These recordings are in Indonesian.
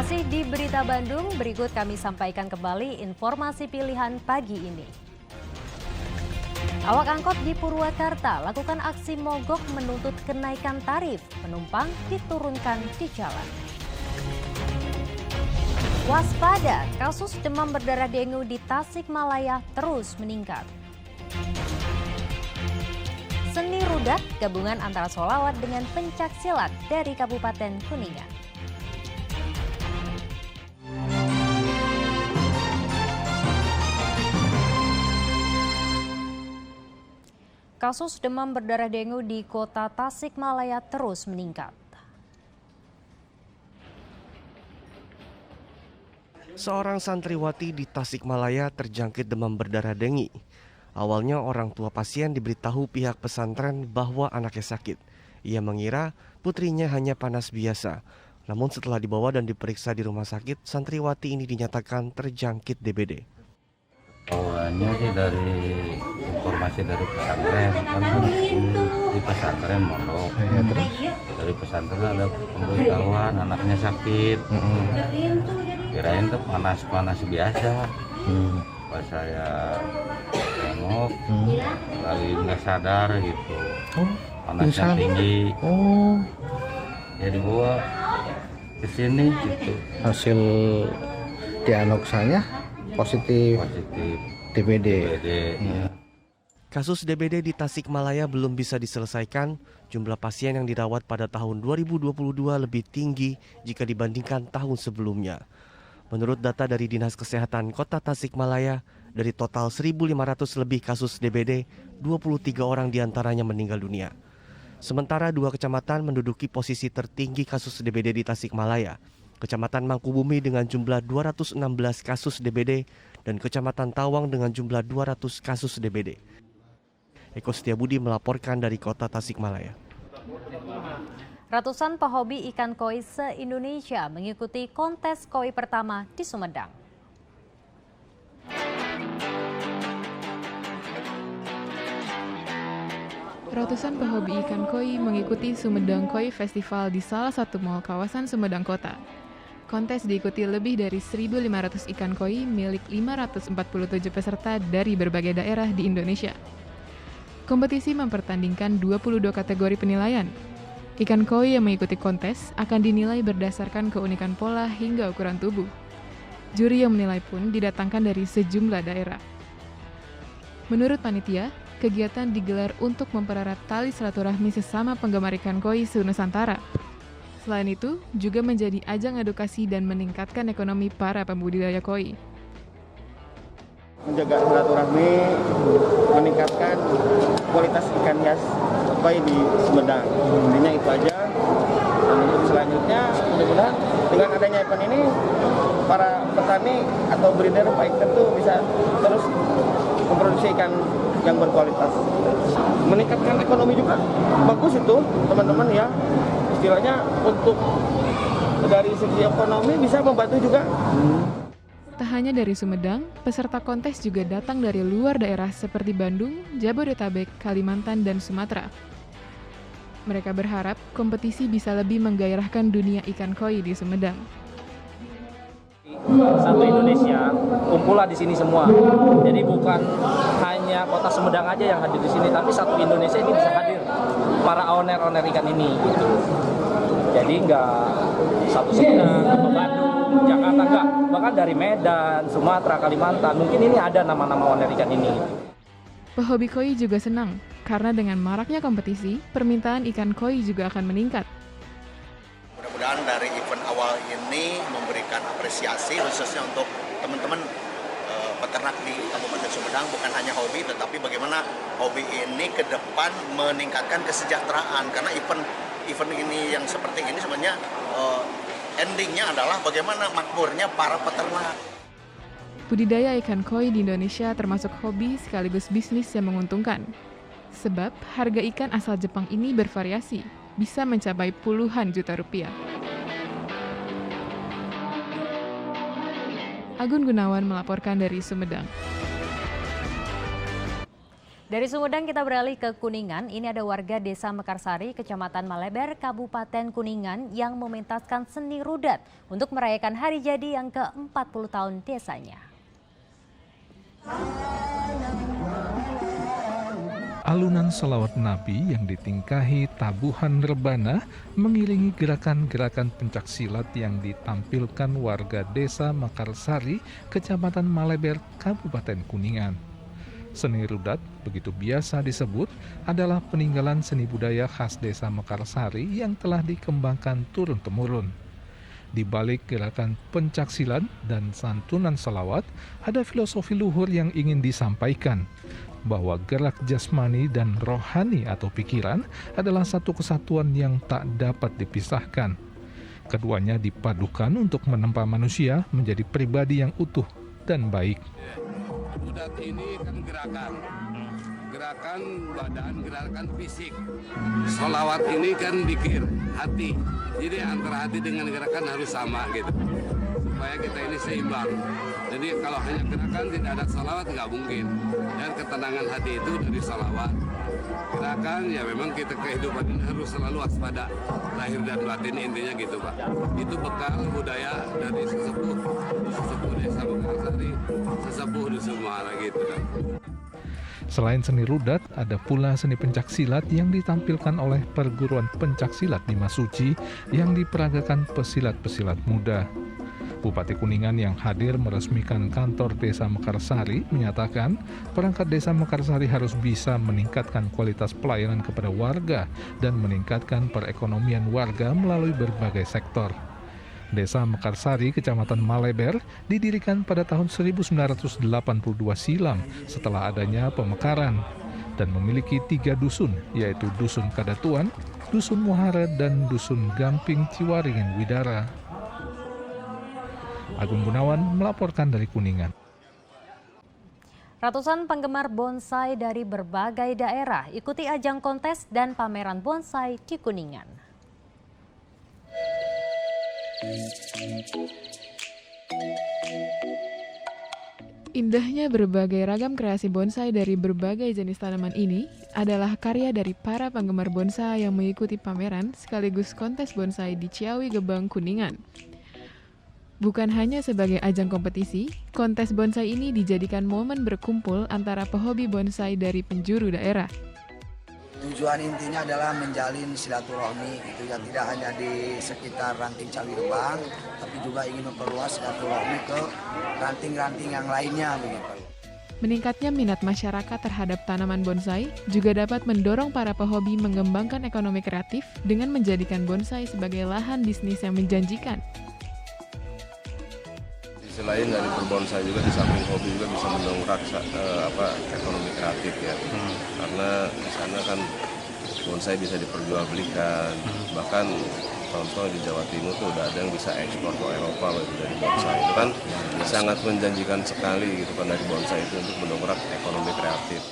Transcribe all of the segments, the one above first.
Masih di Berita Bandung, berikut kami sampaikan kembali informasi pilihan pagi ini. Awak angkot di Purwakarta lakukan aksi mogok menuntut kenaikan tarif, penumpang diturunkan di jalan. Waspada, kasus demam berdarah dengue di Tasikmalaya terus meningkat. Seni rudat gabungan antara sholawat dengan pencak silat dari Kabupaten Kuningan. Kasus demam berdarah dengue di kota Tasikmalaya terus meningkat. Seorang santriwati di Tasikmalaya terjangkit demam berdarah dengue. Awalnya orang tua pasien diberitahu pihak pesantren bahwa anaknya sakit. Ia mengira putrinya hanya panas biasa. Namun setelah dibawa dan diperiksa di rumah sakit, santriwati ini dinyatakan terjangkit DBD. Awalnya sih dari informasi dari pesantren, kan di pesantren mondok. Dari pesantren ada pemberitahuan anaknya sakit. Kirain tuh panas biasa. Pas saya tengok, lagi nggak sadar gitu. Panasnya tinggi. Ya dibawa ke sini gitu. Hasil diagnosanya positif DBD. Ya. Kasus DBD di Tasikmalaya belum bisa diselesaikan. Jumlah pasien yang dirawat pada tahun 2022 lebih tinggi jika dibandingkan tahun sebelumnya. Menurut data dari Dinas Kesehatan Kota Tasikmalaya, dari total 1.500 lebih kasus DBD, 23 orang diantaranya meninggal dunia. Sementara 2 kecamatan menduduki posisi tertinggi kasus DBD di Tasikmalaya. Kecamatan Mangkubumi dengan jumlah 216 kasus DBD dan Kecamatan Tawang dengan jumlah 200 kasus DBD. Eko Setiabudi melaporkan dari Kota Tasikmalaya. Ratusan pehobi ikan koi se-Indonesia mengikuti kontes koi pertama di Sumedang. Ratusan pehobi ikan koi mengikuti Sumedang Koi Festival di salah satu mal kawasan Sumedang Kota. Kontes diikuti lebih dari 1.500 ikan koi milik 547 peserta dari berbagai daerah di Indonesia. Kompetisi mempertandingkan 22 kategori penilaian. Ikan koi yang mengikuti kontes akan dinilai berdasarkan keunikan pola hingga ukuran tubuh. Juri yang menilai pun didatangkan dari sejumlah daerah. Menurut panitia, kegiatan digelar untuk mempererat tali silaturahmi sesama penggemar ikan koi se-Nusantara. Selain itu, juga menjadi ajang edukasi dan meningkatkan ekonomi para pembudidaya koi. Menjaga silaturahmi, meningkatkan kualitas ikan hias koi di Sumedang. Intinya itu aja. Dan untuk selanjutnya, mudah-mudahan dengan adanya event ini, para petani atau breeder baik tentu bisa terus memproduksi ikan yang berkualitas. Meningkatkan ekonomi juga. Bagus itu, teman-teman ya. Istilahnya untuk dari segi ekonomi bisa membantu juga. Tak hanya dari Sumedang, peserta kontes juga datang dari luar daerah seperti Bandung, Jabodetabek, Kalimantan, dan Sumatera. Mereka berharap kompetisi bisa lebih menggairahkan dunia ikan koi di Sumedang. Satu Indonesia kumpullah di sini semua. Jadi bukan hanya kota Sumedang aja yang hadir di sini, tapi satu Indonesia ini bisa hadir para owner ikan ini. Gitu. Jadi nggak satu Sumedang, atau Bandung, Jakarta nggak, bahkan dari Medan, Sumatera, Kalimantan. Mungkin ini ada nama-nama owner ikan ini. Pehobi koi juga senang karena dengan maraknya kompetisi, permintaan ikan koi juga akan meningkat. Mudah-mudahan dari event awal ini memberikan apresiasi khususnya untuk teman-teman peternak di Kabupaten Sumedang, bukan hanya hobi tetapi bagaimana hobi ini ke depan meningkatkan kesejahteraan, karena event ini yang seperti ini sebenarnya endingnya adalah bagaimana makmurnya para peternak. Budidaya ikan koi di Indonesia termasuk hobi sekaligus bisnis yang menguntungkan. Sebab harga ikan asal Jepang ini bervariasi, bisa mencapai puluhan juta rupiah. Agun Gunawan melaporkan dari Sumedang. Dari Sumedang kita beralih ke Kuningan. Ini ada warga Desa Mekarsari, Kecamatan Maleber, Kabupaten Kuningan yang mementaskan seni rudat untuk merayakan hari jadi yang ke-40 tahun desanya. Alunan selawat Nabi yang ditingkahi tabuhan rebana mengiringi gerakan-gerakan pencaksilat yang ditampilkan warga Desa Mekarsari, Kecamatan Maleber, Kabupaten Kuningan. Seni rudat, begitu biasa disebut, adalah peninggalan seni budaya khas Desa Mekarsari yang telah dikembangkan turun-temurun. Di balik gerakan pencaksilat dan santunan selawat, ada filosofi luhur yang ingin disampaikan, bahwa gerak jasmani dan rohani atau pikiran adalah satu kesatuan yang tak dapat dipisahkan. Keduanya dipadukan untuk menempa manusia menjadi pribadi yang utuh dan baik. Rudat ini kan gerakan badan, gerakan fisik. Sholawat ini kan dikir, hati. Jadi antara hati dengan gerakan harus sama gitu, supaya kita ini seimbang. Jadi kalau hanya gerakan tidak ada sholawat nggak mungkin. Dan ketenangan hati itu dari sholawat. Gerakan ya memang kita kehidupan ini harus selalu waspada, lahir dan batin, intinya gitu Pak. Itu bekal budaya dari sesepuh Desa Mekarsari, sesepuh di Sumatera gitu kan. Selain seni rudat, ada pula seni pencaksilat yang ditampilkan oleh perguruan pencaksilat di Masuci yang diperagakan pesilat-pesilat muda. Bupati Kuningan yang hadir meresmikan kantor Desa Mekarsari menyatakan perangkat Desa Mekarsari harus bisa meningkatkan kualitas pelayanan kepada warga dan meningkatkan perekonomian warga melalui berbagai sektor. Desa Mekarsari, Kecamatan Maleber, didirikan pada tahun 1982 silam setelah adanya pemekaran dan memiliki 3 dusun, yaitu Dusun Kadatuan, Dusun Muhara, dan Dusun Gamping Ciwaringin Widara. Agung Gunawan melaporkan dari Kuningan. Ratusan penggemar bonsai dari berbagai daerah ikuti ajang kontes dan pameran bonsai di Kuningan. Indahnya berbagai ragam kreasi bonsai dari berbagai jenis tanaman ini adalah karya dari para penggemar bonsai yang mengikuti pameran sekaligus kontes bonsai di Ciawi Gebang, Kuningan. Bukan hanya sebagai ajang kompetisi, kontes bonsai ini dijadikan momen berkumpul antara pehobi bonsai dari penjuru daerah. Tujuan intinya adalah menjalin silaturahmi, itu ya, tidak hanya di sekitar ranting Ciawi Gebang, tapi juga ingin memperluas silaturahmi ke ranting-ranting yang lainnya begitu. Meningkatnya minat masyarakat terhadap tanaman bonsai juga dapat mendorong para pehobi mengembangkan ekonomi kreatif dengan menjadikan bonsai sebagai lahan bisnis yang menjanjikan. Selain dari berbonsai juga di samping hobi juga bisa mendongkrak ekonomi kreatif ya, karena di sana kan bonsai bisa diperjualbelikan, bahkan contoh di Jawa Timur tuh udah ada yang bisa ekspor ke Eropa dari bonsai. Itu kan sangat menjanjikan sekali gitu kan dari bonsai itu untuk mendongkrak ekonomi kreatif.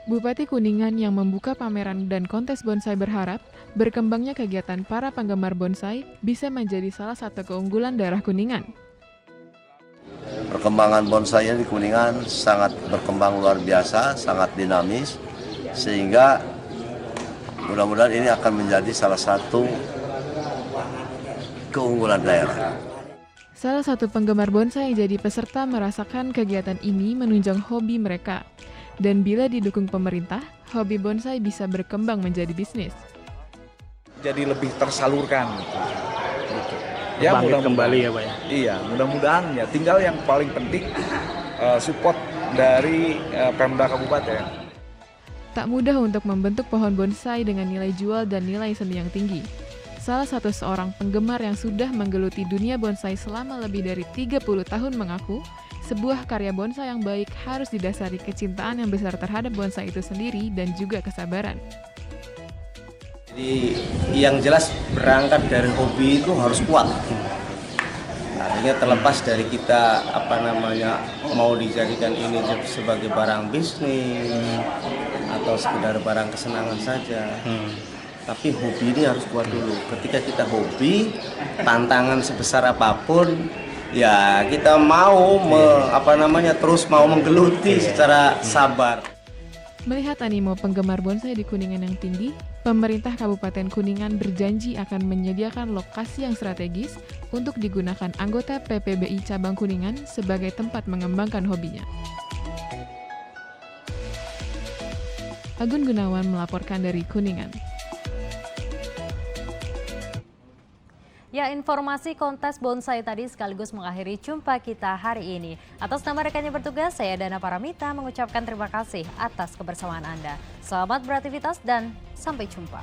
Bupati Kuningan yang membuka pameran dan kontes bonsai berharap berkembangnya kegiatan para penggemar bonsai bisa menjadi salah satu keunggulan daerah Kuningan. Perkembangan bonsai di Kuningan sangat berkembang luar biasa, sangat dinamis, sehingga mudah-mudahan ini akan menjadi salah satu keunggulan daerah. Salah satu penggemar bonsai jadi peserta merasakan kegiatan ini menunjang hobi mereka. Dan bila didukung pemerintah, hobi bonsai bisa berkembang menjadi bisnis. Jadi lebih tersalurkan. Ya, mudah kembali ya Pak ya. Iya, mudah-mudahan ya. Tinggal yang paling penting support dari Pemda Kabupaten. Tak mudah untuk membentuk pohon bonsai dengan nilai jual dan nilai seni yang tinggi. Salah satu seorang penggemar yang sudah menggeluti dunia bonsai selama lebih dari 30 tahun mengaku, sebuah karya bonsai yang baik harus didasari kecintaan yang besar terhadap bonsai itu sendiri dan juga kesabaran. Jadi yang jelas berangkat dari hobi itu harus kuat. Artinya terlepas dari kita mau dijadikan ini sebagai barang bisnis atau sekedar barang kesenangan saja. Tapi hobi ini harus kuat dulu. Ketika kita hobi, tantangan sebesar apapun, ya kita mau terus mau menggeluti secara sabar. Melihat animo penggemar bonsai di Kuningan yang tinggi, pemerintah Kabupaten Kuningan berjanji akan menyediakan lokasi yang strategis untuk digunakan anggota PPBI Cabang Kuningan sebagai tempat mengembangkan hobinya. Agun Gunawan melaporkan dari Kuningan. Ya, informasi kontes bonsai tadi sekaligus mengakhiri jumpa kita hari ini. Atas nama rekan yang bertugas, saya Dana Paramita mengucapkan terima kasih atas kebersamaan Anda. Selamat beraktivitas dan sampai jumpa.